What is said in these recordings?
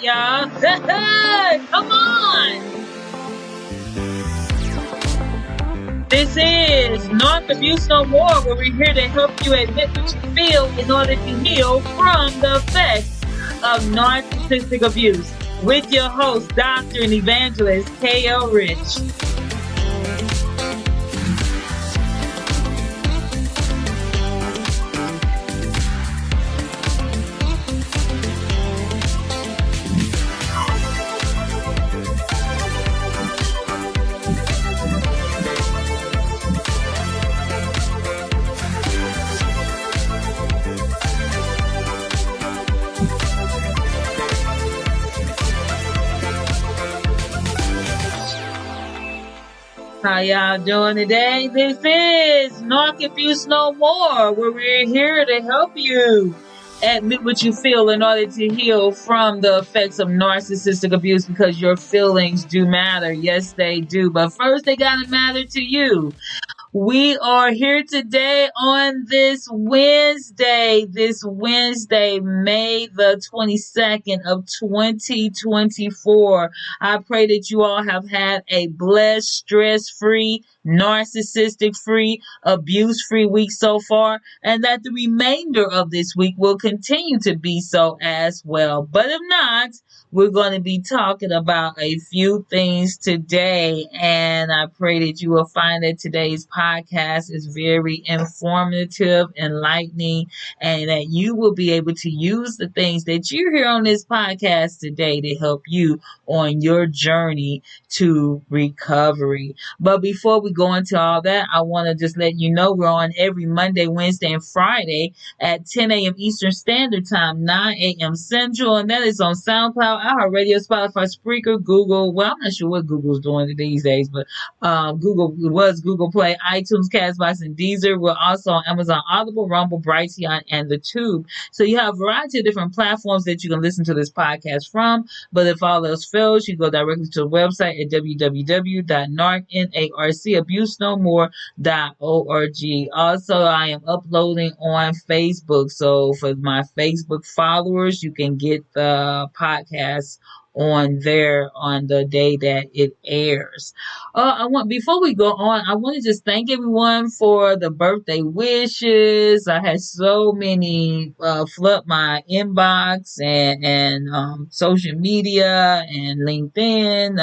right, y'all. Come on. This is Narc Abuse No More, where we're here to help you admit what you feel in order to heal from the effects of narcissistic abuse. With your host, Dr. and Evangelist K.L. Rich. How y'all doing today? This is Narc Abuse No More, where we're here to help you admit what you feel in order to heal from the effects of narcissistic abuse, because your feelings do matter. Yes, they do. But first, they gotta matter to you. We are here today on this Wednesday, May the 22nd of 2024. I pray that you all have had a blessed, stress-free, narcissistic-free, abuse-free week so far, and that the remainder of this week will continue to be so as well. But if not, we're going to be talking about a few things today, and I pray that you will find that today's podcast is very informative, enlightening, and that you will be able to use the things that you hear on this podcast today to help you on your journey to recovery. But before we go into all that, I want to just let you know we're on every Monday, Wednesday, and Friday at 10 a.m. Eastern Standard Time, 9 a.m. Central, and that is on SoundCloud, iHeartRadio, Spotify, Spreaker, Google. Well, I'm not sure what Google's doing these days, but Google Play, iTunes, Castbox, and Deezer. We're also on Amazon Audible, Rumble, Brighteon, and the Tube. So you have a variety of different platforms that you can listen to this podcast from. But if all else fails, you go directly to the website at www.narcabusenomore.org. Also, I am uploading on Facebook. So for my Facebook followers, you can get the podcast on there on the day that it airs. Before we go on, I want to just thank everyone for the birthday wishes. I had so many flood my inbox and social media and LinkedIn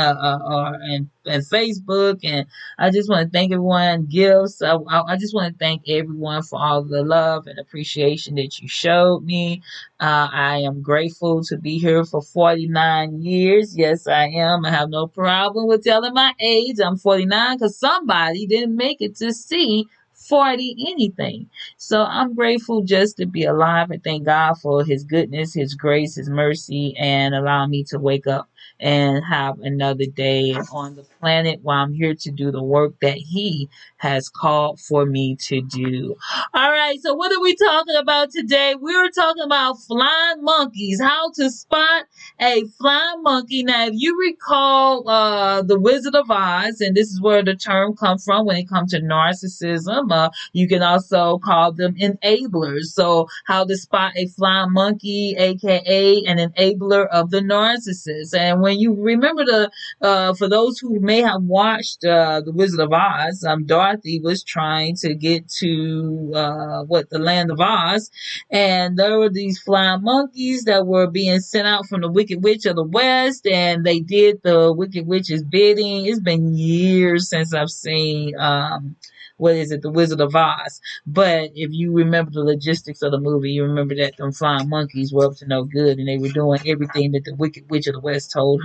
and Facebook, and I just want to thank everyone. Gifts. I just want to thank everyone for all the love and appreciation that you showed me. I am grateful to be here for 49 years. Yes, I am. I have no problem with telling my age. I'm 49 because somebody didn't make it to see 40 anything. So I'm grateful just to be alive, and thank God for his goodness, his grace, his mercy, and allowing me to wake up and have another day on the planet while I'm here to do the work that he has called for me to do. All right, so what are we talking about today? We're talking about flying monkeys, how to spot a flying monkey. Now, if you recall The Wizard of Oz, and this is where the term comes from when it comes to narcissism, you can also call them enablers. So how to spot a flying monkey, aka an enabler of the narcissist. And when you remember for those who may have watched The Wizard of Oz, Dorothy was trying to get to the Land of Oz, and there were these flying monkeys that were being sent out from the Wicked Witch of the West, and they did the Wicked Witch's bidding. It's been years since I've seen The Wizard of Oz. But if you remember the logistics of the movie, you remember that them flying monkeys were up to no good, and they were doing everything that the Wicked Witch of the West told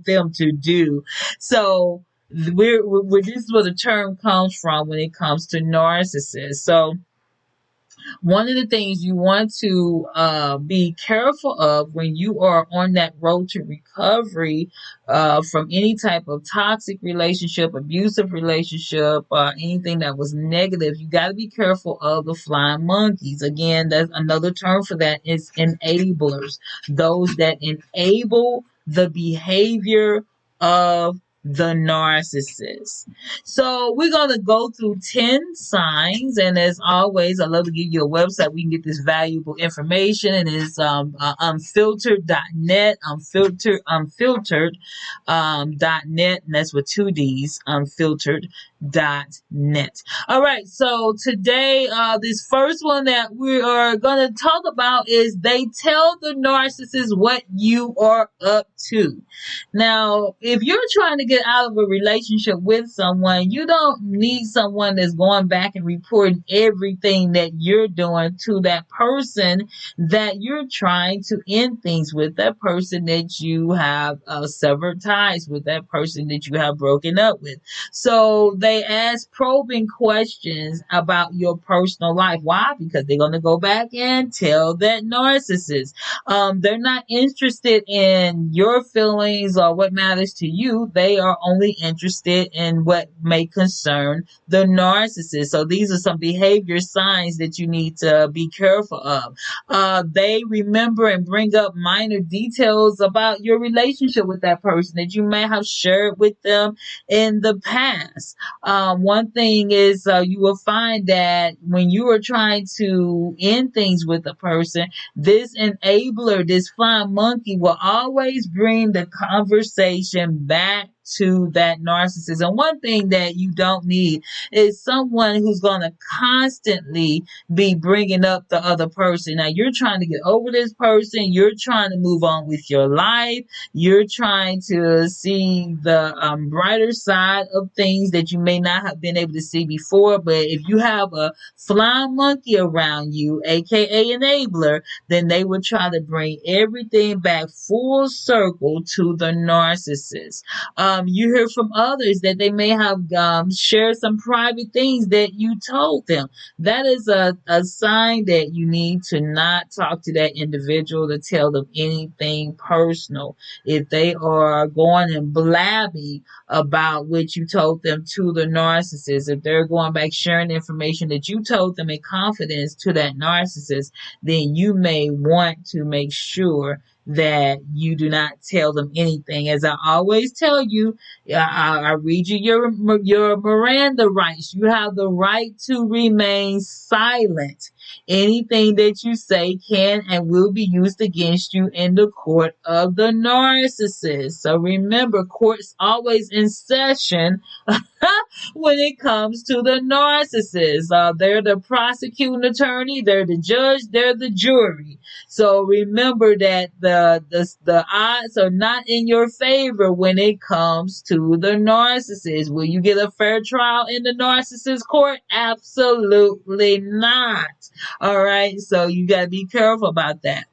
them to do. So this is where the term comes from when it comes to narcissists. So one of the things you want to be careful of when you are on that road to recovery from any type of toxic relationship, abusive relationship, anything that was negative, you got to be careful of the flying monkeys. Again, that's another term for that is enablers. Those that enable the behavior of the narcissist. So we're going to go through 10 signs. And as always, I love to give you a website we can get this valuable information. And it's unfiltered.net, unfiltered.net. And that's with two D's, unfiltered.net. All right. So today, this first one that we are going to talk about is they tell the narcissist what you are up to. Now, if you're trying to get out of a relationship with someone, you don't need someone that's going back and reporting everything that you're doing to that person that you're trying to end things with, that person that you have severed ties with, that person that you have broken up with. So they ask probing questions about your personal life. Why? Because they're going to go back and tell that narcissist. They're not interested in your feelings or what matters to you. They are only interested in what may concern the narcissist. So these are some behavior signs that you need to be careful of. They remember and bring up minor details about your relationship with that person that you may have shared with them in the past. One thing is you will find that when you are trying to end things with a person, this enabler, this flying monkey, will always bring the conversation back to that narcissist. And one thing that you don't need is someone who's going to constantly be bringing up the other person. Now, you're trying to get over this person. You're trying to move on with your life. You're trying to see the brighter side of things that you may not have been able to see before. But if you have a flying monkey around you, aka enabler, then they will try to bring everything back full circle to the narcissist. You hear from others that they may have shared some private things that you told them. That is a sign that you need to not talk to that individual to tell them anything personal. If they are going and blabbing about what you told them to the narcissist, if they're going back sharing information that you told them in confidence to that narcissist, then you may want to make sure that you do not tell them anything. As I always tell you, I read you your Miranda rights. You have the right to remain silent. Anything that you say can and will be used against you in the court of the narcissist. So remember, court's always in session when it comes to the narcissist. They're the prosecuting attorney, they're the judge, they're the jury. So remember that the odds are not in your favor when it comes to the narcissist. Will you get a fair trial in the narcissist court? Absolutely not. All right, so you got to be careful about that.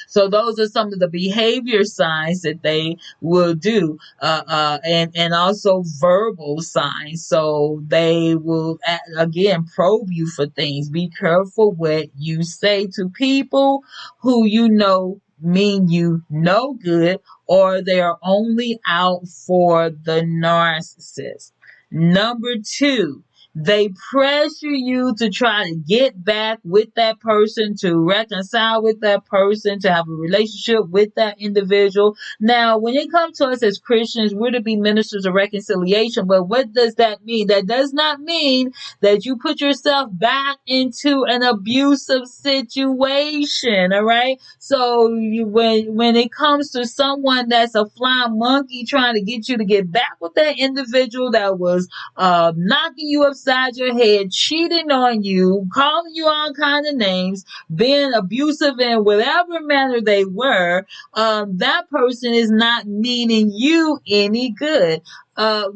So those are some of the behavior signs that they will do, and also verbal signs. So they will again probe you for things. Be careful what you say to people who you know mean you no good, or they are only out for the narcissist. Number two, they pressure you to try to get back with that person, to reconcile with that person, to have a relationship with that individual. Now, when it comes to us as Christians, we're to be ministers of reconciliation. But what does that mean? That does not mean that you put yourself back into an abusive situation. All right. So when it comes to someone that's a flying monkey trying to get you to get back with that individual that was knocking you upside your head, cheating on you, calling you all kind of names, being abusive in whatever manner they were, that person is not meaning you any good.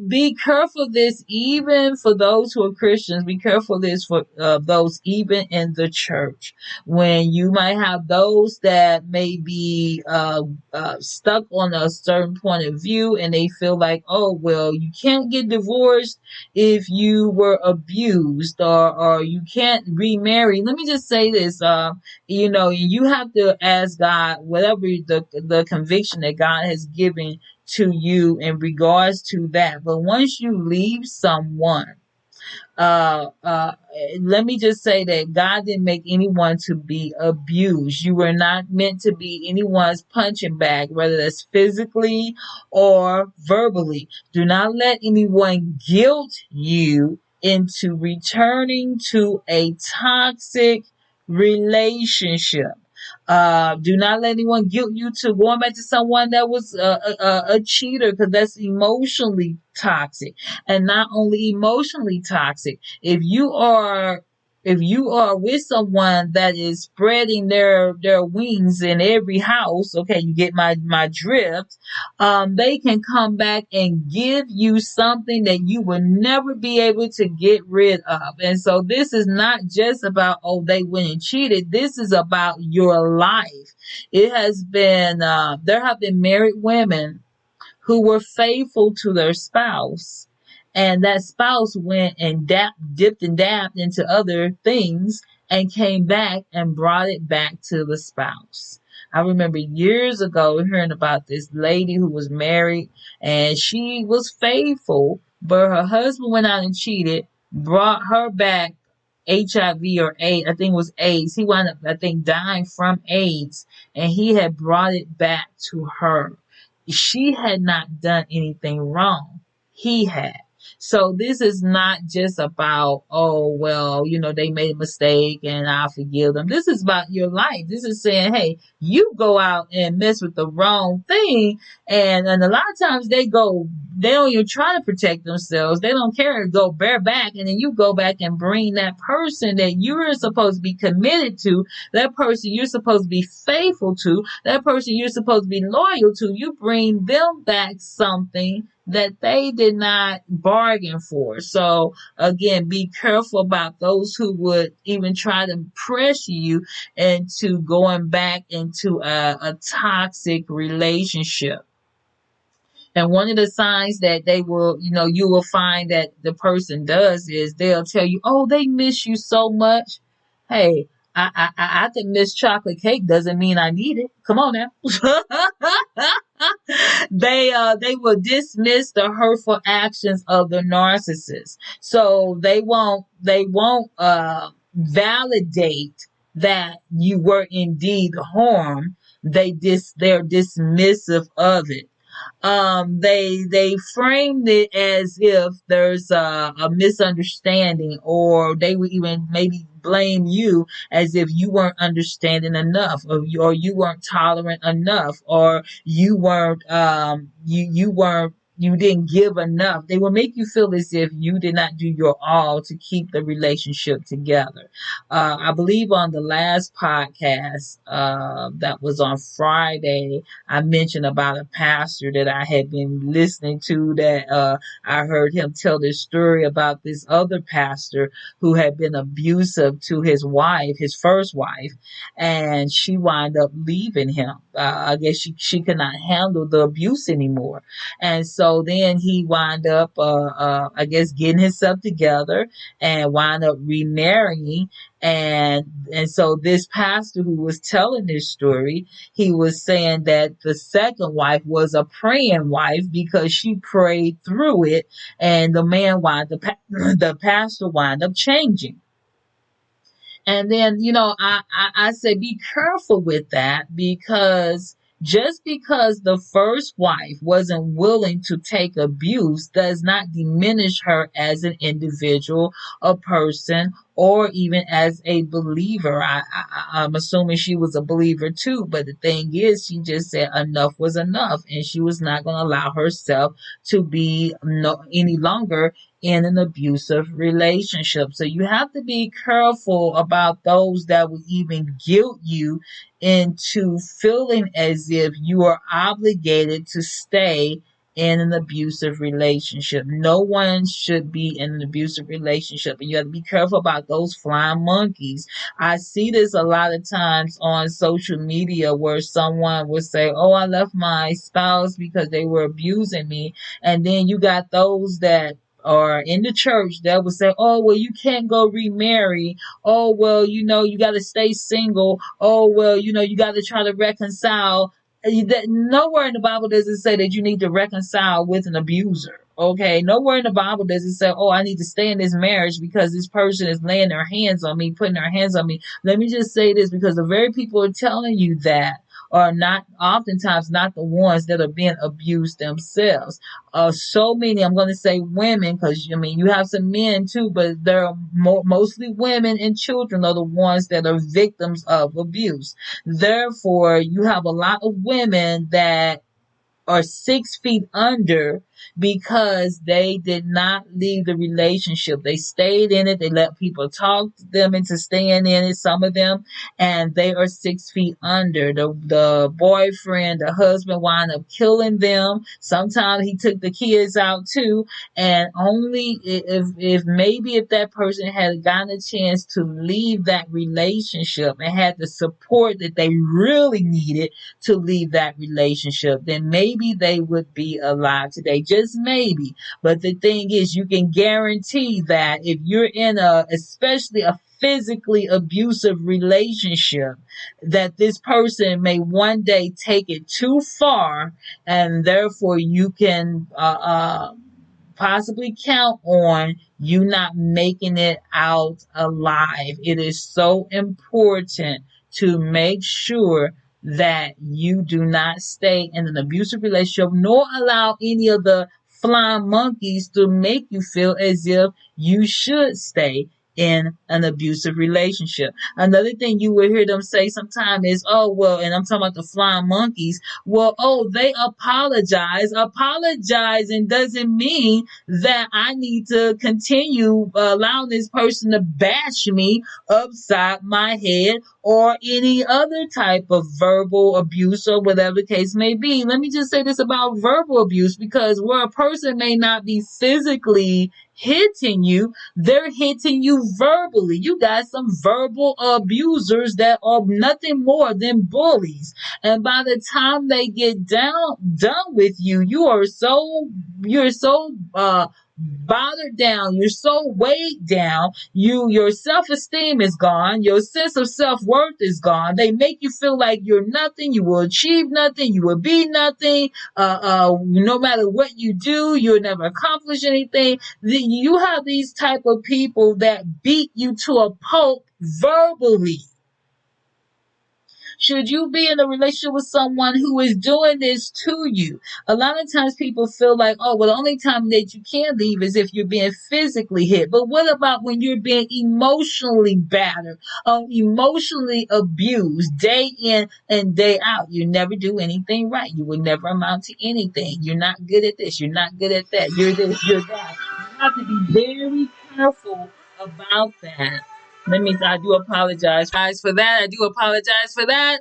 Be careful of this even for those who are Christians. Be careful of this for those even in the church. When you might have those that may be stuck on a certain point of view and they feel like, oh, well, you can't get divorced if you were abused, or you can't remarry. Let me just say this, you have to ask God whatever the conviction that God has given to you in regards to that. But once you leave someone, uh, uh, Let me just say that God didn't make anyone to be abused. You were not meant to be anyone's punching bag, whether that's physically or verbally. Do not let anyone guilt you into returning to a toxic relationship. Do not let anyone guilt you to going back to someone that was a cheater, because that's emotionally toxic. And not only emotionally toxic, if you are with someone that is spreading their wings in every house, okay, you get my drift. They can come back and give you something that you will never be able to get rid of. And so this is not just about, oh, they went and cheated. This is about your life. It has been there have been married women who were faithful to their spouse, and that spouse went and dipped and dabbed into other things and came back and brought it back to the spouse. I remember years ago hearing about this lady who was married and she was faithful, but her husband went out and cheated, brought her back HIV or AIDS. I think it was AIDS. He wound up, I think, dying from AIDS, and he had brought it back to her. She had not done anything wrong. He had. So this is not just about, oh, well, they made a mistake and I'll forgive them. This is about your life. This is saying, hey, you go out and mess with the wrong thing. And a lot of times they don't even try to protect themselves. They don't care, go bareback. And then you go back and bring that person that you're supposed to be committed to, that person you're supposed to be faithful to, that person you're supposed to be loyal to. You bring them back something that they did not bargain for. So again, be careful about those who would even try to pressure you into going back into a toxic relationship. And one of the signs that they will, you will find that the person does is they'll tell you, oh, they miss you so much. Hey, I can miss chocolate cake. Doesn't mean I need it. Come on now. They will dismiss the hurtful actions of the narcissist. So they won't validate that you were indeed harmed. They're dismissive of it. They framed it as if there's a misunderstanding, or they would even maybe blame you as if you weren't understanding enough, or you weren't tolerant enough, or you didn't give enough. They will make you feel as if you did not do your all to keep the relationship together. I believe on the last podcast that was on Friday, I mentioned about a pastor that I had been listening to, that I heard him tell this story about this other pastor who had been abusive to his wife, his first wife, and she wound up leaving him. I guess she could not handle the abuse anymore. And so then he wound up, I guess, getting himself together and wound up remarrying. And so this pastor who was telling this story, he was saying that the second wife was a praying wife because she prayed through it, and the pastor wound up changing. And then, I say be careful with that, because just because the first wife wasn't willing to take abuse does not diminish her as an individual, a person, or even as a believer. I'm assuming she was a believer too, but the thing is, she just said enough was enough, and she was not going to allow herself to be any longer in an abusive relationship. So you have to be careful about those that will even guilt you into feeling as if you are obligated to stay in an abusive relationship. No one should be in an abusive relationship, and you have to be careful about those flying monkeys. I see this a lot of times on social media where someone will say, oh, I left my spouse because they were abusing me. And then you got those that or in the church that would say, oh, well, you can't go remarry. Oh, well, you got to stay single. Oh, well, you got to try to reconcile. Nowhere in the Bible does it say that you need to reconcile with an abuser. Okay, nowhere in the Bible does it say, "Oh, I need to stay in this marriage because this person is laying their hands on me, putting their hands on me." Let me just say this, because the very people who are telling you that are not oftentimes not the ones that are being abused themselves. So many, I'm going to say women, because I mean you have some men too, but there are mostly women and children are the ones that are victims of abuse. Therefore, you have a lot of women that are 6 feet under because they did not leave the relationship. They stayed in it. They let people talk them into staying in it, some of them, and they are 6 feet under. The boyfriend, the husband wound up killing them. Sometimes he took the kids out too. And only if maybe if that person had gotten a chance to leave that relationship and had the support that they really needed to leave that relationship, then maybe they would be alive today. Just maybe. But the thing is, you can guarantee that if you're in especially a physically abusive relationship, that this person may one day take it too far, and therefore you can possibly count on you not making it out alive. It is so important to make sure that you do not stay in an abusive relationship, nor allow any of the flying monkeys to make you feel as if you should stay in an abusive relationship. Another thing you will hear them say sometimes is, "Oh, well," and I'm talking about the flying monkeys, "well, oh, they apologize." Apologizing doesn't mean that I need to continue allowing this person to bash me upside my head or any other type of verbal abuse or whatever the case may be. Let me just say this about verbal abuse, because where a person may not be physically hitting you, they're hitting you verbally. You got some verbal abusers that are nothing more than bullies. And by the time they get done with you, you're so bothered down, you're so weighed down, your self-esteem is gone, your sense of self-worth is gone. They make you feel like you're nothing, you will achieve nothing, you will be nothing, no matter what you do, you'll never accomplish anything. You have these type of people that beat you to a pulp verbally. Should you be in a relationship with someone who is doing this to you? A lot of times people feel like, "Oh, well, the only time that you can leave is if you're being physically hit." But what about when you're being emotionally battered, emotionally abused day in and day out? You never do anything right. You will never amount to anything. You're not good at this. You're not good at that. You're this, you're that. You have to be very careful about that. I do apologize for that. I do apologize for that.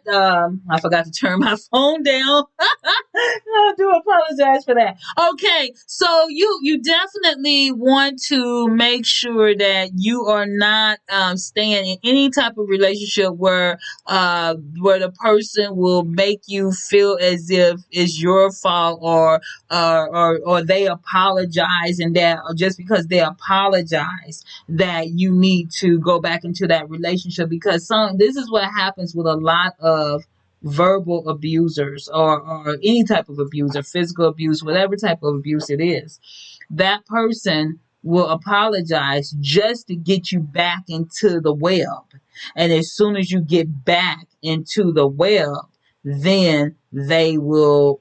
I forgot to turn my phone down. I do apologize for that. Okay, so you definitely want to make sure that you are not staying in any type of relationship where the person will make you feel as if it's your fault, or they apologize, and that just because they apologize that you need to go back into that relationship, because this is what happens with a lot of verbal abusers, or any type of abuser, physical abuse, whatever type of abuse it is. That person will apologize just to get you back into the web. And as soon as you get back into the web, then they will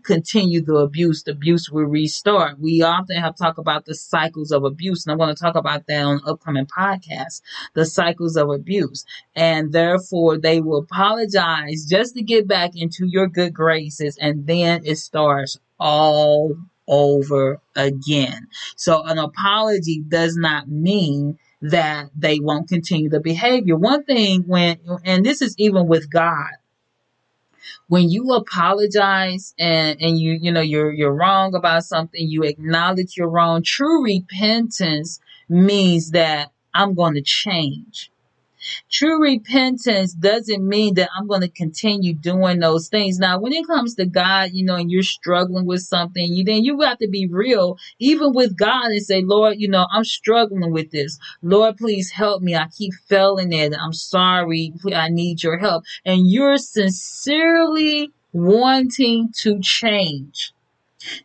continue the abuse. The abuse will restart. We often have talked about the cycles of abuse, and I want to talk about that on upcoming podcasts, the cycles of abuse. And therefore, they will apologize just to get back into your good graces, and then it starts all over again. So an apology does not mean that they won't continue the behavior. One thing and this is even with God, when you apologize and you're wrong about something, you acknowledge you're wrong. True repentance means that I'm going to change. True repentance doesn't mean that I'm going to continue doing those things. Now, when it comes to God, and you're struggling with something, then you have to be real, even with God, and say, "Lord, I'm struggling with this. Lord, please help me. I keep failing it. I'm sorry. I need your help." And you're sincerely wanting to change.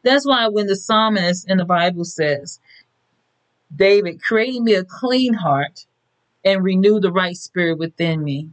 That's why when the psalmist in the Bible says, David, create me a clean heart and renew the right spirit within me.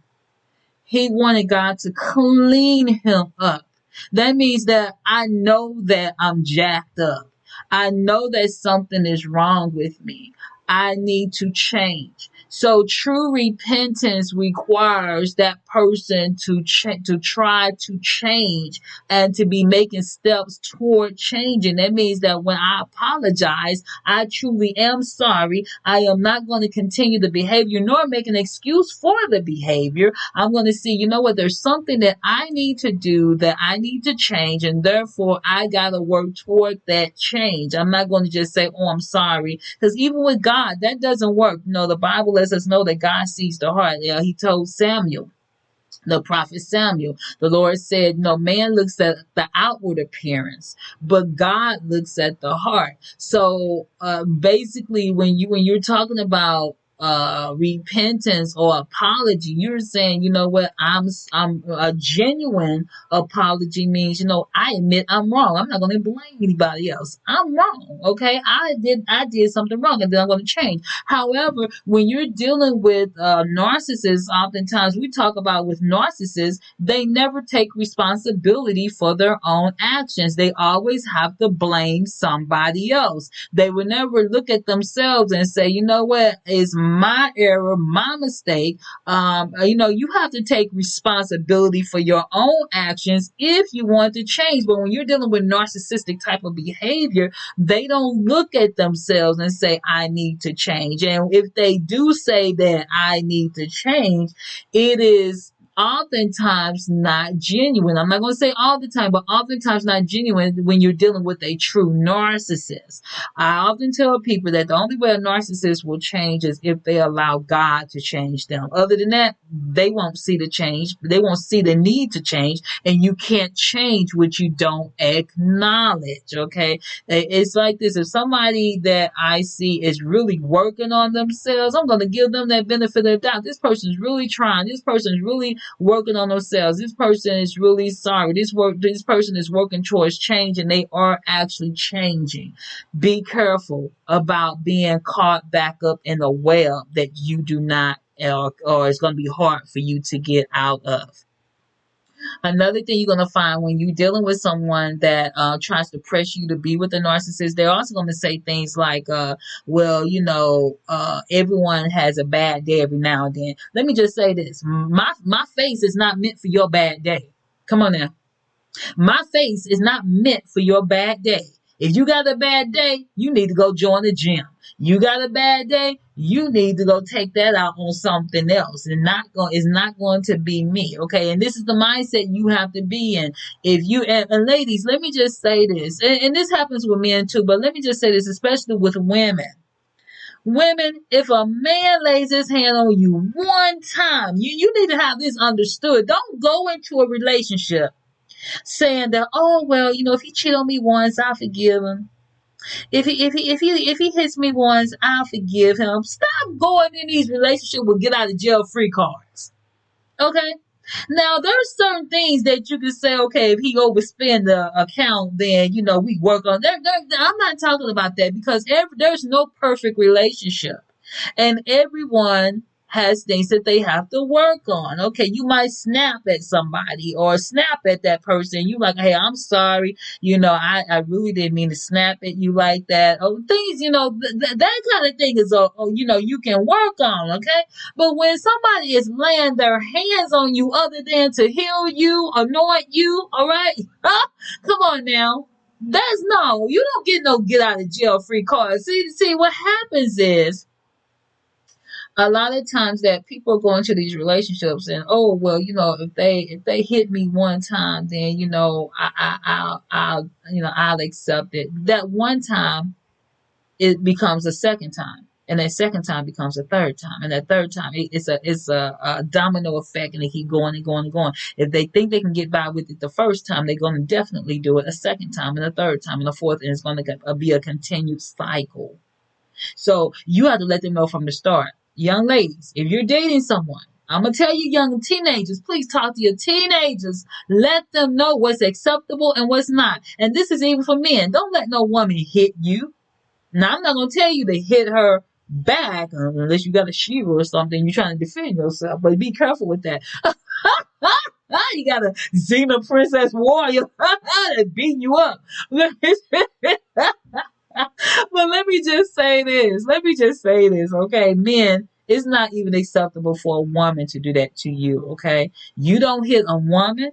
He wanted God to clean him up. That means that I know that I'm jacked up. I know that something is wrong with me. I need to change. So true repentance requires that person to try to change and to be making steps toward changing. That means that when I apologize, I truly am sorry. I am not going to continue the behavior nor make an excuse for the behavior. I'm going to see, you know what, there's something that I need to do, that I need to change, and therefore I got to work toward that change. I'm not going to just say, oh, I'm sorry. Because even with God, that doesn't work. No, the Bible lets us know that God sees the heart. He told Samuel, the prophet Samuel, the Lord said, no, man looks at the outward appearance, but God looks at the heart. So basically, when you're talking about repentance or apology, you're saying, you know what, I'm a genuine apology means, you know, I admit I'm wrong. I'm not going to blame anybody else. I'm wrong. Okay, I did something wrong, and then I'm going to change. However, when you're dealing with narcissists, oftentimes we talk about with narcissists, they never take responsibility for their own actions. They always have to blame somebody else. They will never look at themselves and say, you know what, it's my error, my mistake. You have to take responsibility for your own actions if you want to change. But when you're dealing with narcissistic type of behavior, they don't look at themselves and say, I need to change. And if they do say that I need to change, it is oftentimes not genuine. I'm not going to say all the time, but oftentimes not genuine when you're dealing with a true narcissist. I often tell people that the only way a narcissist will change is if they allow God to change them. Other than that, they won't see the change. They won't see the need to change, and you can't change what you don't acknowledge. Okay. It's like this. If somebody that I see is really working on themselves, I'm going to give them that benefit of the doubt. This person's really trying. This person's really working on themselves. This person is really sorry. This person is working towards change, and they are actually changing. Be careful about being caught back up in a web that you do not, or it's going to be hard for you to get out of. Another thing you're going to find when you're dealing with someone that tries to press you to be with a narcissist, they're also going to say things like, everyone has a bad day every now and then. Let me just say this. My face is not meant for your bad day. Come on now. My face is not meant for your bad day. If you got a bad day, you need to go join the gym. You got a bad day, you need to go take that out on something else. It's not going to be me. Okay. And this is the mindset you have to be in. If you, and ladies, let me just say this, and this happens with men too, but let me just say this, especially with women. Women, if a man lays his hand on you one time, you need to have this understood. Don't go into a relationship saying that, oh well, if he cheat on me once, I'll forgive him. If he hits me once, I'll forgive him. Stop going in these relationships with get out of jail free cards. Okay. Now there's certain things that you can say, okay, if he overspend the account, then we work on. I'm not talking about that, because there's no perfect relationship, and everyone has things that they have to work on. Okay, you might snap at somebody or snap at that person. You like, hey, I'm sorry. I really didn't mean to snap at you like that. Oh, things, that kind of thing is, you can work on. Okay, but when somebody is laying their hands on you other than to heal you, anoint you, all right, come on now. You don't get no get out of jail free card. See, what happens is, a lot of times that people go into these relationships and, oh well, if they hit me one time, then I'll accept it. That one time it becomes a second time, and that second time becomes a third time, and that third time it's a domino effect, and they keep going and going and going. If they think they can get by with it the first time, they're going to definitely do it a second time and a third time and a fourth, and it's going to be a continued cycle. So you have to let them know from the start. Young ladies, if you're dating someone I'm gonna tell you, young teenagers, please talk to your teenagers. Let them know what's acceptable and what's not. And this is even for men. Don't let no woman hit you. Now, I'm not gonna tell you to hit her back unless you got a shield or something. You're trying to defend yourself, but be careful with that. You got a Xena Princess Warrior that beating you up. But let me just say this. Let me just say this, okay? Men, it's not even acceptable for a woman to do that to you, okay? You don't hit a woman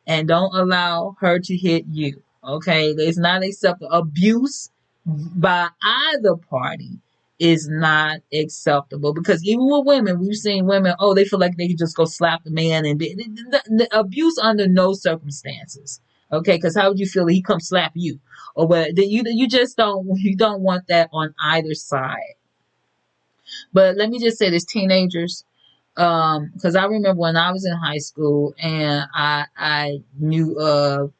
and don't allow her to hit you, okay? It's not acceptable. Abuse by either party is not acceptable because even with women, we've seen women, oh, they feel like they can just go slap the man and the abuse under no circumstances. Okay, because how would you feel if he come slap you? Or what you just don't want that on either side. But let me just say this, teenagers, because I remember when I was in high school and I knew of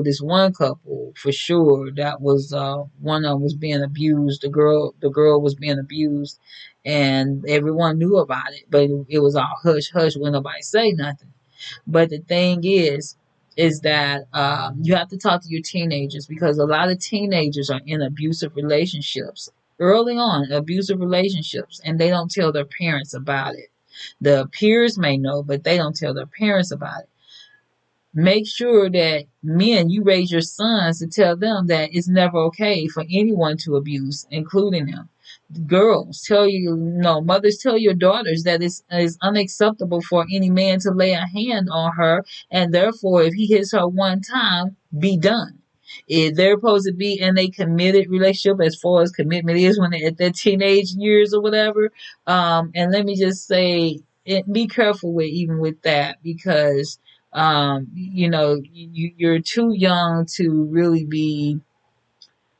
this one couple for sure that was one of them was being abused. The girl was being abused, and everyone knew about it, but it was all hush hush when nobody say nothing. But the thing is that you have to talk to your teenagers because a lot of teenagers are in abusive relationships early on, abusive relationships, and they don't tell their parents about it. The peers may know, but they don't tell their parents about it. Make sure that men, you raise your sons to tell them that it's never okay for anyone to abuse, including them. Girls, tell you, no, mothers, tell your daughters that it's unacceptable for any man to lay a hand on her, and therefore, if he hits her one time, be done. If they're supposed to be in a committed relationship, as far as commitment is when they're at their teenage years or whatever, and let me just say, be careful with even with that because you're too young to really be,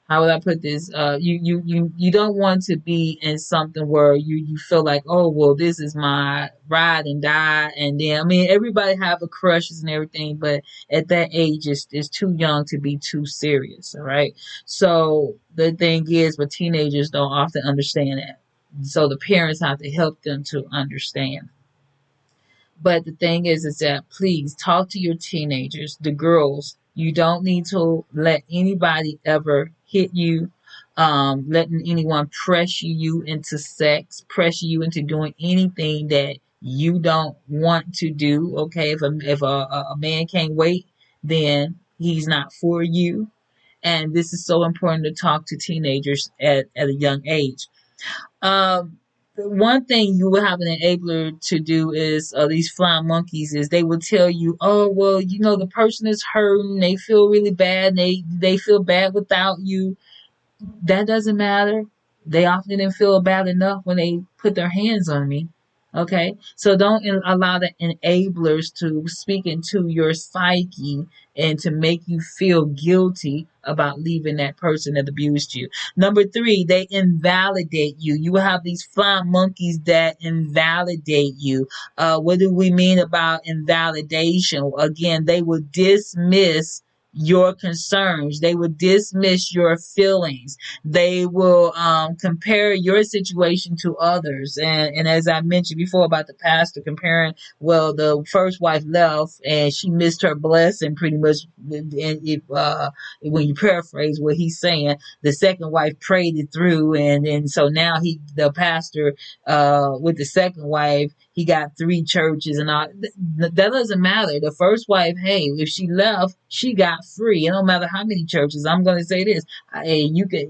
how would I put this? You don't want to be in something where you feel like, oh well, this is my ride and die, and then I mean everybody have a crushes and everything, but at that age it's too young to be too serious. All right. So the thing is, but teenagers don't often understand that. So the parents have to help them to understand. But the thing is that please talk to your teenagers, the girls. You don't need to let anybody ever hit you, letting anyone pressure you into sex, pressure you into doing anything that you don't want to do. Okay, if a man can't wait, then he's not for you. And this is so important to talk to teenagers at a young age. The one thing you will have an enabler to do is these flying monkeys is they will tell you, oh well, the person is hurting, they feel really bad, they feel bad without you. That doesn't matter. They often didn't feel bad enough when they put their hands on me. Okay, so don't allow the enablers to speak into your psyche and to make you feel guilty about leaving that person that abused you. Number three, they invalidate you. You have these flying monkeys that invalidate you. What do we mean about invalidation? Again, they will dismiss your concerns. They will dismiss your feelings. They will compare your situation to others. And as I mentioned before about the pastor comparing, well, the first wife left and she missed her blessing pretty much. And when you paraphrase what he's saying, the second wife prayed it through. And so now the pastor, with the second wife, he got three churches and all. That doesn't matter. The first wife, hey, if she left, she got free. It don't matter how many churches. I'm going to say this. Hey, you could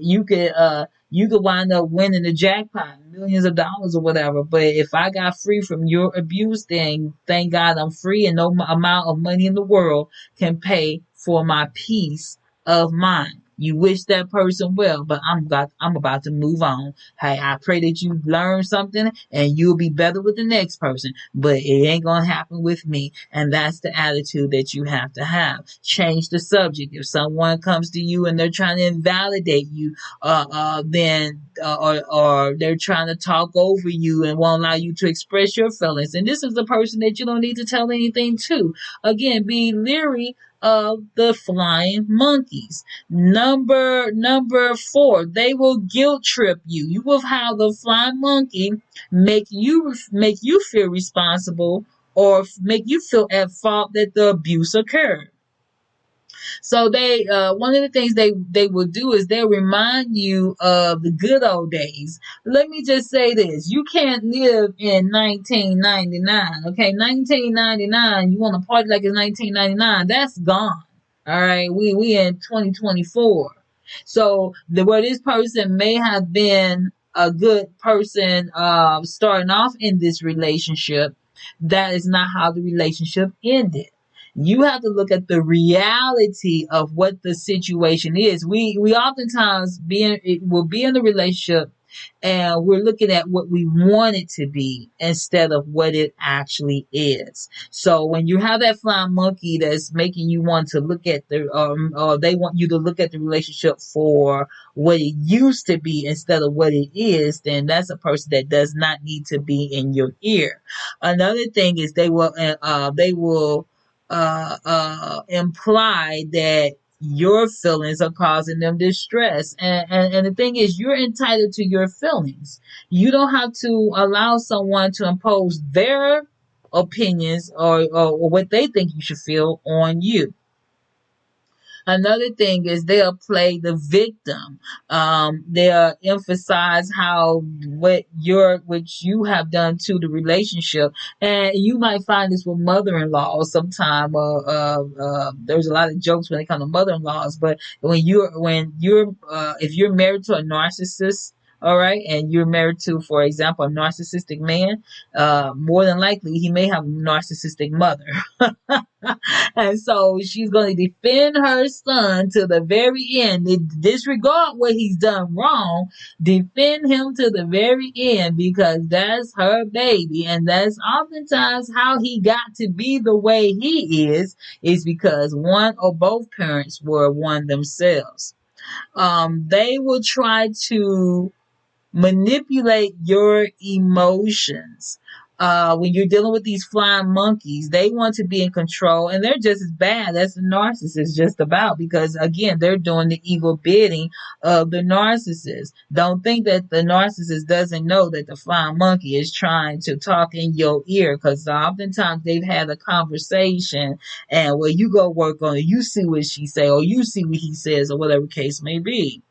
wind up winning the jackpot, millions of dollars or whatever. But if I got free from your abuse, then thank God I'm free, and no amount of money in the world can pay for my peace of mind. You wish that person well, but I'm about to move on. Hey, I pray that you learn something and you'll be better with the next person, but it ain't gonna happen with me. And that's the attitude that you have to have. Change the subject. If someone comes to you and they're trying to invalidate you, then or they're trying to talk over you and won't allow you to express your feelings, and this is the person that you don't need to tell anything to. Again, be leery of the flying monkeys. Number 4, they will guilt trip you. You will have the flying monkey make you feel responsible or make you feel at fault that the abuse occurred. So they one of the things they will do is they'll remind you of the good old days. Let me just say this: you can't live in 1999. Okay, 1999. You want to party like it's 1999? That's gone. All right, we in 2024. So where this person may have been a good person starting off in this relationship, that is not how the relationship ended. You have to look at the reality of what the situation is. We oftentimes will be in a relationship and we're looking at what we want it to be instead of what it actually is. So when you have that flying monkey that's making you want to look at or they want you to look at the relationship for what it used to be instead of what it is, then that's a person that does not need to be in your ear. Another thing is they will imply that your feelings are causing them distress. And the thing is, you're entitled to your feelings. You don't have to allow someone to impose their opinions or what they think you should feel on you. Another thing is they'll play the victim. They'll emphasize how what you have done to the relationship, and you might find this with mother-in-law sometime. There's a lot of jokes when it comes to mother-in-laws, but if you're married to a narcissist. All right, and you're married to, for example, a narcissistic man. More than likely, he may have a narcissistic mother. And so she's going to defend her son to the very end. Disregard what he's done wrong. Defend him to the very end because that's her baby. And that's oftentimes how he got to be the way he is because one or both parents were one themselves. They will try to manipulate your emotions. When you're dealing with these flying monkeys, they want to be in control, and they're just as bad as the narcissist, just about, because again, they're doing the evil bidding of the narcissist. Don't think that the narcissist doesn't know that the flying monkey is trying to talk in your ear, because oftentimes they've had a conversation, and well, you go work on it, you see what she say, or you see what he says, or whatever case may be.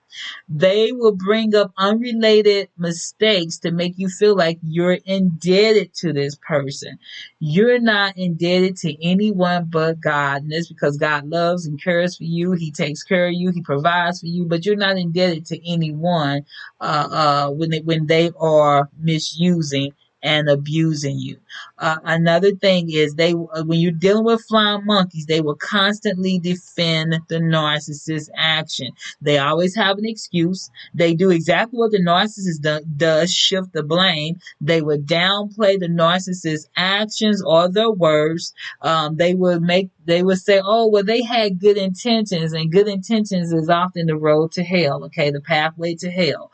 They will bring up unrelated mistakes to make you feel like you're indebted to this person. You're not indebted to anyone but God. And that's because God loves and cares for you. He takes care of you. He provides for you. But you're not indebted to anyone when they are misusing and abusing you. Another thing is when you're dealing with flying monkeys, they will constantly defend the narcissist's action. They always have an excuse. They do exactly what the narcissist does, shift the blame. They would downplay the narcissist's actions or their words. They would say, oh, well, they had good intentions, and good intentions is often the road to hell, okay, the pathway to hell.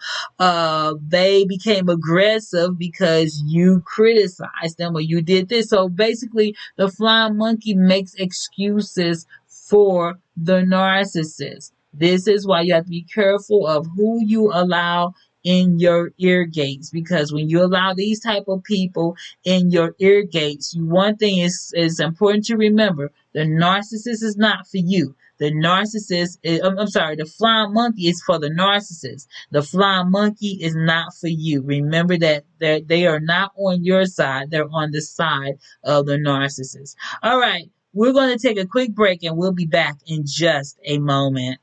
They became aggressive because you criticized them or you did this. So basically, the flying monkey makes excuses for the narcissist. This is why you have to be careful of who you allow in your ear gates, because when you allow these type of people in your ear gates, one thing is important to remember: the narcissist is not for you. The flying monkey is for the narcissist. The flying monkey is not for you. Remember that they are not on your side. They're on the side of the narcissist. All right, we're going to take a quick break and we'll be back in just a moment.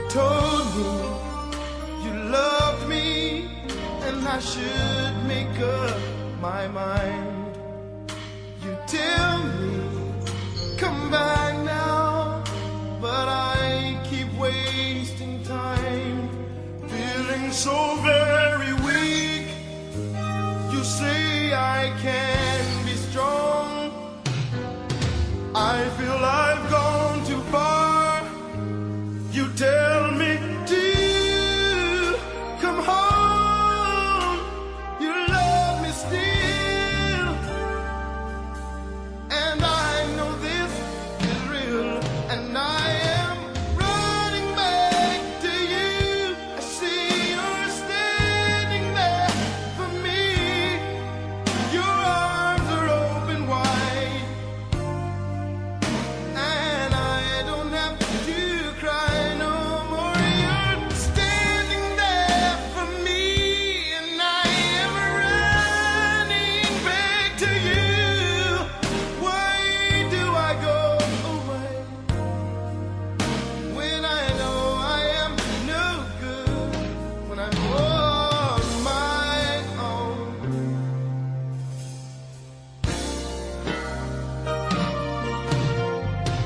told me you loved me and I should make up my mind. You tell me, come back now, but I keep wasting time, feeling so very weak. You say I can be strong. I feel I've gone too far. You tell me to come home. You love me still, and I know this is real, and I am running back to you. I see you're standing there for me. Your arms are open wide, and I don't have to cry no more. You're standing there for me, and I am running back to you. Why do I go away when I know I am no good, when I'm on my own?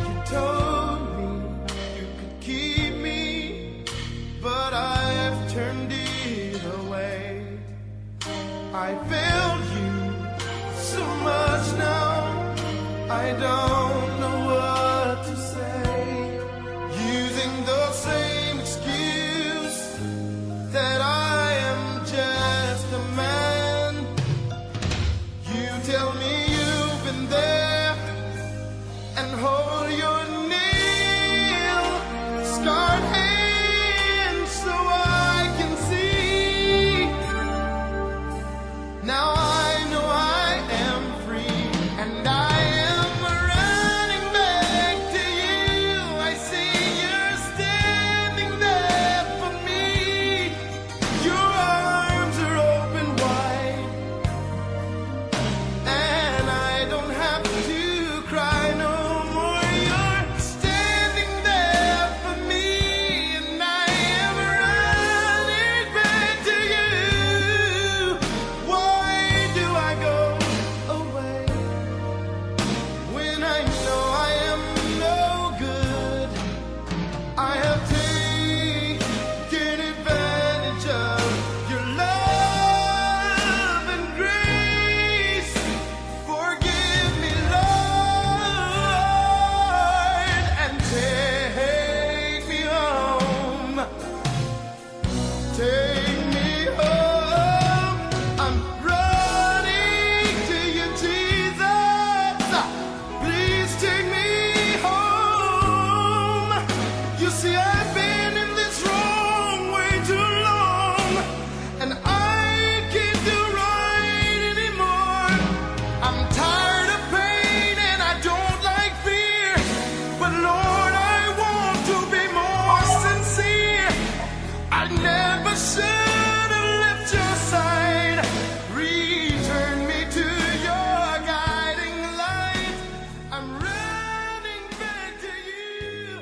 You told me you could keep me, but I've turned it away. I failed you so much now, I don't know what to say. Using the same excuse that I am just a man. You tell me you've been there and hold your nail scarred hand so I can see. Now I know I am free, and I am running back to you. I see you're standing there for me. Your arms are open wide, and I don't have to cry no more. You're standing there for me, and I am running back to you. Why do I go away when I know I am no good? I have taken advantage of your love and grace. Forgive me, Lord, and take me home. Take me home. I'm running to you, Jesus. Please take me home. You see, I've been in this wrong way too long, and I can't do right anymore. I'm tired of pain and I don't like fear, but Lord, I want to be more sincere. I never should have left your side. Return me to your guiding light. I'm running back to you.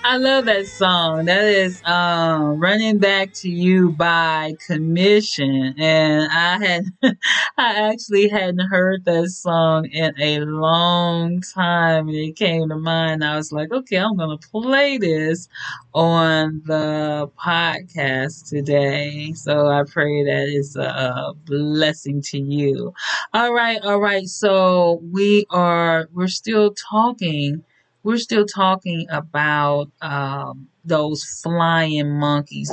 I love that song. That is Running Back to You by Commission. And I actually hadn't heard that song in a long time. And it came to mind. I was like, okay, I'm gonna play this on the podcast today. So I pray that is a blessing to you. All right. So we're still talking, about those flying monkeys.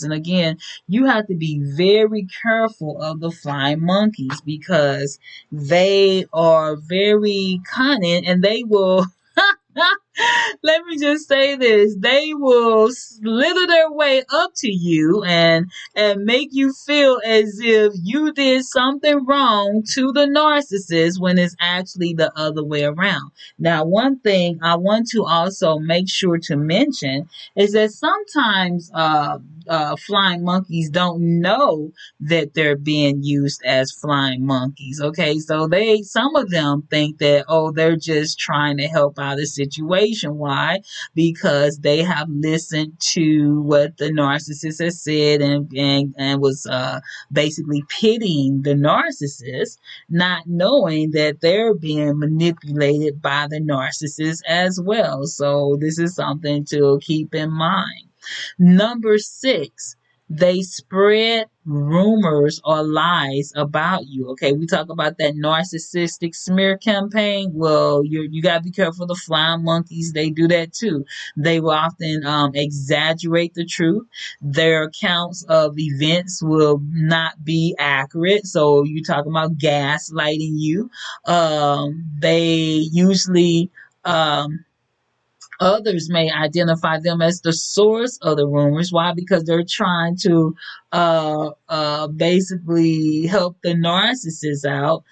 And again, you have to be very careful of the flying monkeys because they are very cunning and they will. Let me just say this. They will slither their way up to you and make you feel as if you did something wrong to the narcissist when it's actually the other way around. Now, one thing I want to also make sure to mention is that sometimes flying monkeys don't know that they're being used as flying monkeys. Okay, so some of them think that, oh, they're just trying to help out a situation situation. Why? Because they have listened to what the narcissist has said and was basically pitying the narcissist, not knowing that they're being manipulated by the narcissist as well. So this is something to keep in mind. Number six, they spread rumors or lies about you. Okay, we talk about that narcissistic smear campaign. Well, you gotta be careful. The flying monkeys, they do that too. They will often exaggerate the truth. Their accounts of events will not be accurate. So you talking about gaslighting you. They usually others may identify them as the source of the rumors. Why? Because they're trying to basically help the narcissist out.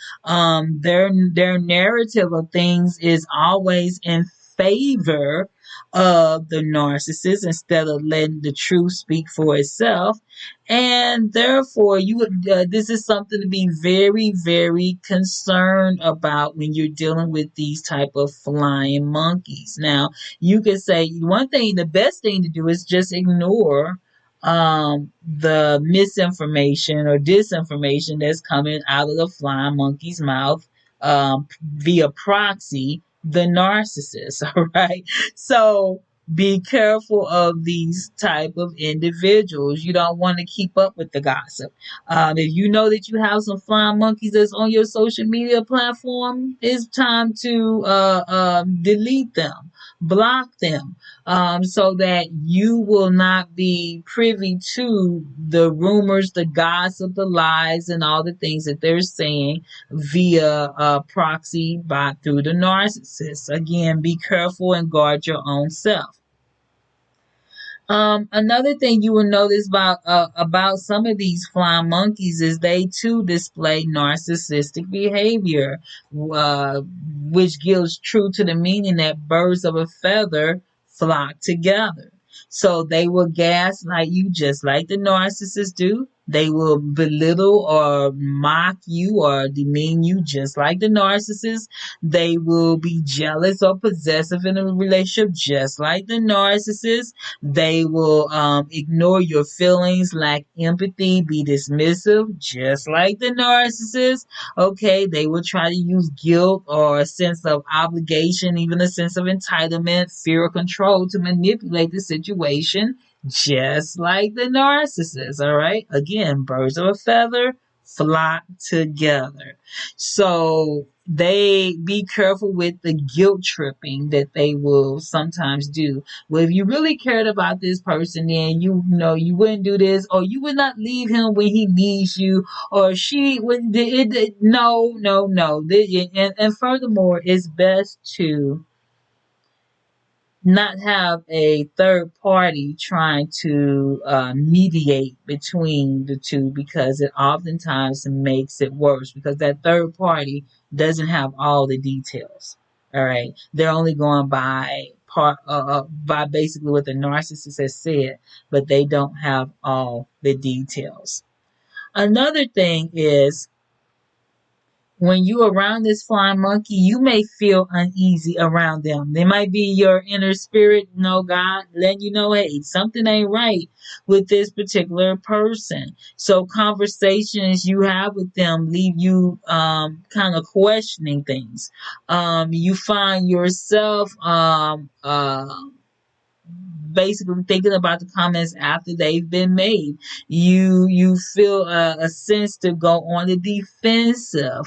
Their narrative of things is always in favor of the narcissist instead of letting the truth speak for itself. And therefore, this is something to be very, very concerned about when you're dealing with these type of flying monkeys. Now, you could say one thing, the best thing to do is just ignore the misinformation or disinformation that's coming out of the flying monkey's mouth via proxy, the narcissist. All right. So be careful of these type of individuals. You don't want to keep up with the gossip. If you know that you have some flying monkeys that's on your social media platform, it's time to delete them, block them, so that you will not be privy to the rumors, the gossip, the lies, and all the things that they're saying via proxy by through the narcissist. Again, be careful and guard your own self. Another thing you will notice about some of these flying monkeys is they too display narcissistic behavior, uh, which gives true to the meaning that birds of a feather flock together. So they will gaslight you just like the narcissists do. They will belittle or mock you or demean you just like the narcissist. They will be jealous or possessive in a relationship just like the narcissist. They will ignore your feelings, lack empathy, be dismissive, just like the narcissist. Okay, they will try to use guilt or a sense of obligation, even a sense of entitlement, fear, or control to manipulate the situation, just like the narcissist. All right, again, birds of a feather flock together. So they be careful with the guilt tripping that they will sometimes do. Well, if you really cared about this person, then you know you wouldn't do this, or you would not leave him when he needs you, or she would. No, no, no. And furthermore, it's best to not have a third party trying to mediate between the two, because it oftentimes makes it worse because that third party doesn't have all the details. All right, they're only going by basically what the narcissist has said, but they don't have all the details. Another thing is, when you around this flying monkey, you may feel uneasy around them. They might be your inner spirit, God, letting you know, hey, something ain't right with this particular person. So conversations you have with them leave you kind of questioning things. You find yourself basically thinking about the comments after they've been made. You feel a sense to go on the defensive.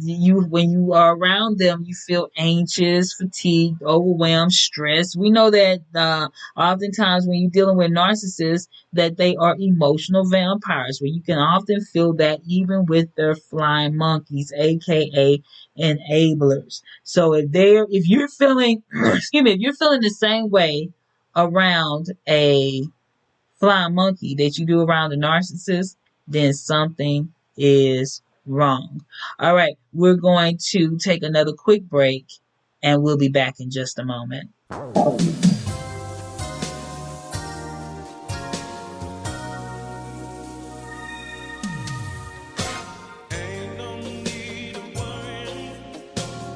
You when you are around them, you feel anxious, fatigued, overwhelmed, stressed. We know that oftentimes when you're dealing with narcissists, that they are emotional vampires, where you can often feel that even with their flying monkeys, aka enablers. So if you're feeling excuse me, if you're feeling the same way around a flying monkey that you do around a narcissist, then something is wrong. All right, we're going to take another quick break and we'll be back in just a moment. Ain't no need of worrying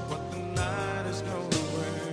what the night is gonna bring.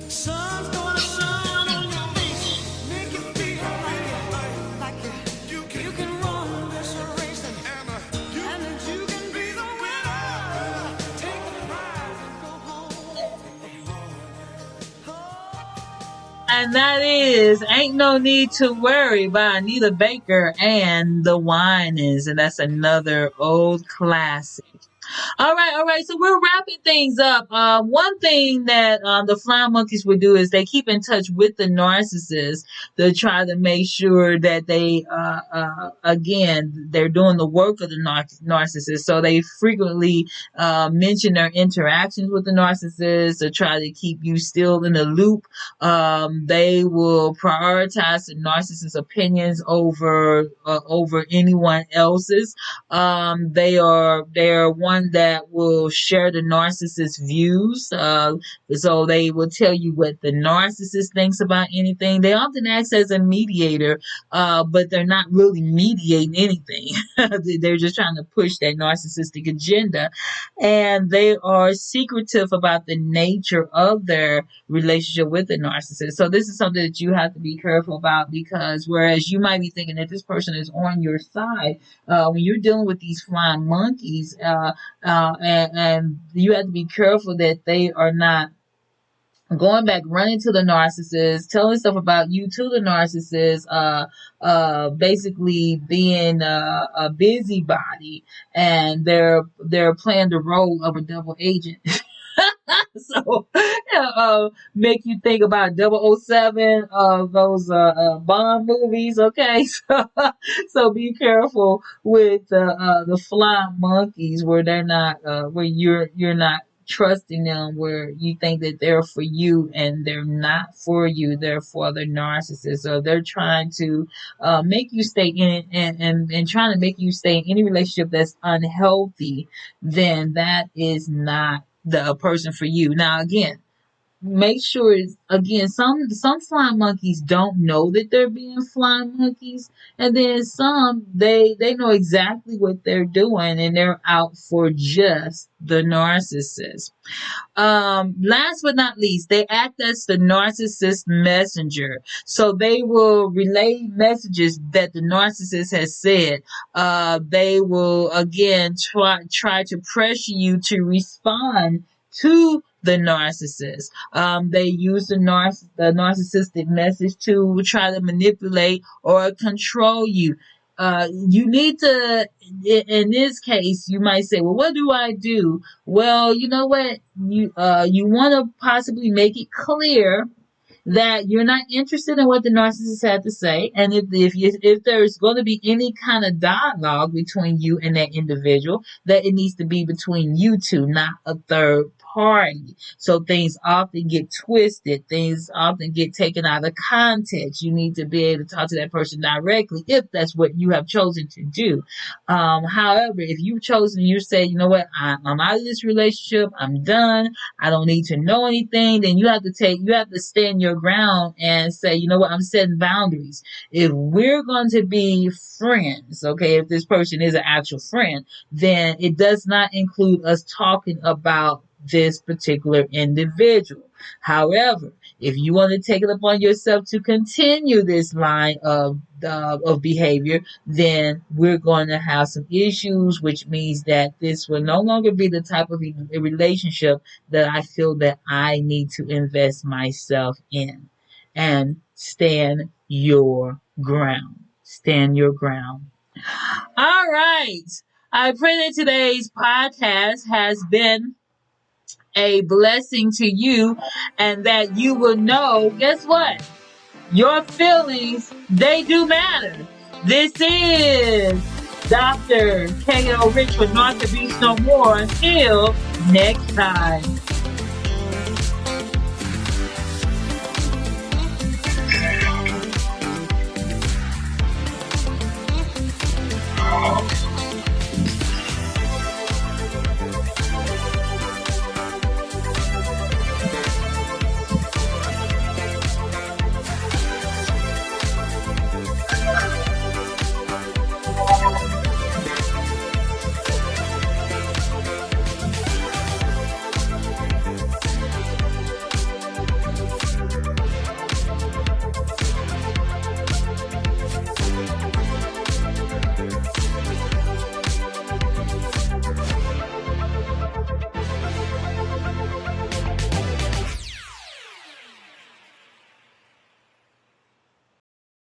Sun's gonna shine on your face, make you feel like you can run this race, and that you can be the winner. Take the prize and go home. And that is Ain't No Need to Worry by Anita Baker and the Winans. And that's another old classic. All right, all right. So we're wrapping things up. One thing that the flying monkeys would do is they keep in touch with the narcissist to try to make sure that they, again, they're doing the work of the narcissist. So they frequently mention their interactions with the narcissist to try to keep you still in the loop. They will prioritize the narcissist's opinions over anyone else's. They are one that will share the narcissist's views. So they will tell you what the narcissist thinks about anything. They often act as a mediator, but they're not really mediating anything. They're just trying to push that narcissistic agenda. And they are secretive about the nature of their relationship with the narcissist. So this is something that you have to be careful about, because whereas you might be thinking that this person is on your side, when you're dealing with these flying monkeys, and you have to be careful that they are not going back, running to the narcissist, telling stuff about you to the narcissist, basically being a busybody, and they're playing the role of a double agent. So, make you think about 007 of those Bond movies. Okay, so be careful with the flying monkeys, where they're not, where you're not trusting them, where you think that they're for you and they're not for you, they're for the narcissist. So they're trying to make you stay in it, and trying to make you stay in any relationship that's unhealthy. Then that is not the person for you. Now again, make sure, again, some flying monkeys don't know that they're being flying monkeys, and then some, they know exactly what they're doing, and they're out for just the narcissist. Last but not least, they act as the narcissist messenger. So they will relay messages that the narcissist has said. They will again try to pressure you to respond to the narcissist. They use the narcissistic message to try to manipulate or control you. You need to, in this case, you might say, well, what do I do? Well, you know what? You want to possibly make it clear that you're not interested in what the narcissist had to say, and if there's going to be any kind of dialogue between you and that individual, that it needs to be between you two, not a third party. So things often get twisted, things often get taken out of context. You need to be able to talk to that person directly if that's what you have chosen to do. However, if you've chosen, you say, you know what, I'm out of this relationship, I'm done, I don't need to know anything, then you have to stand your ground and say, you know what, I'm setting boundaries. If we're going to be friends, okay, if this person is an actual friend, then it does not include us talking about this particular individual. However, if you want to take it upon yourself to continue this line of behavior, then we're going to have some issues, which means that this will no longer be the type of a relationship that I feel that I need to invest myself in. And stand your ground. Stand your ground. All right. I pray that today's podcast has been a blessing to you, and that you will know, guess what? Your feelings, they do matter. This is Dr. K.O. Rich with North the Beach No More. Until next time.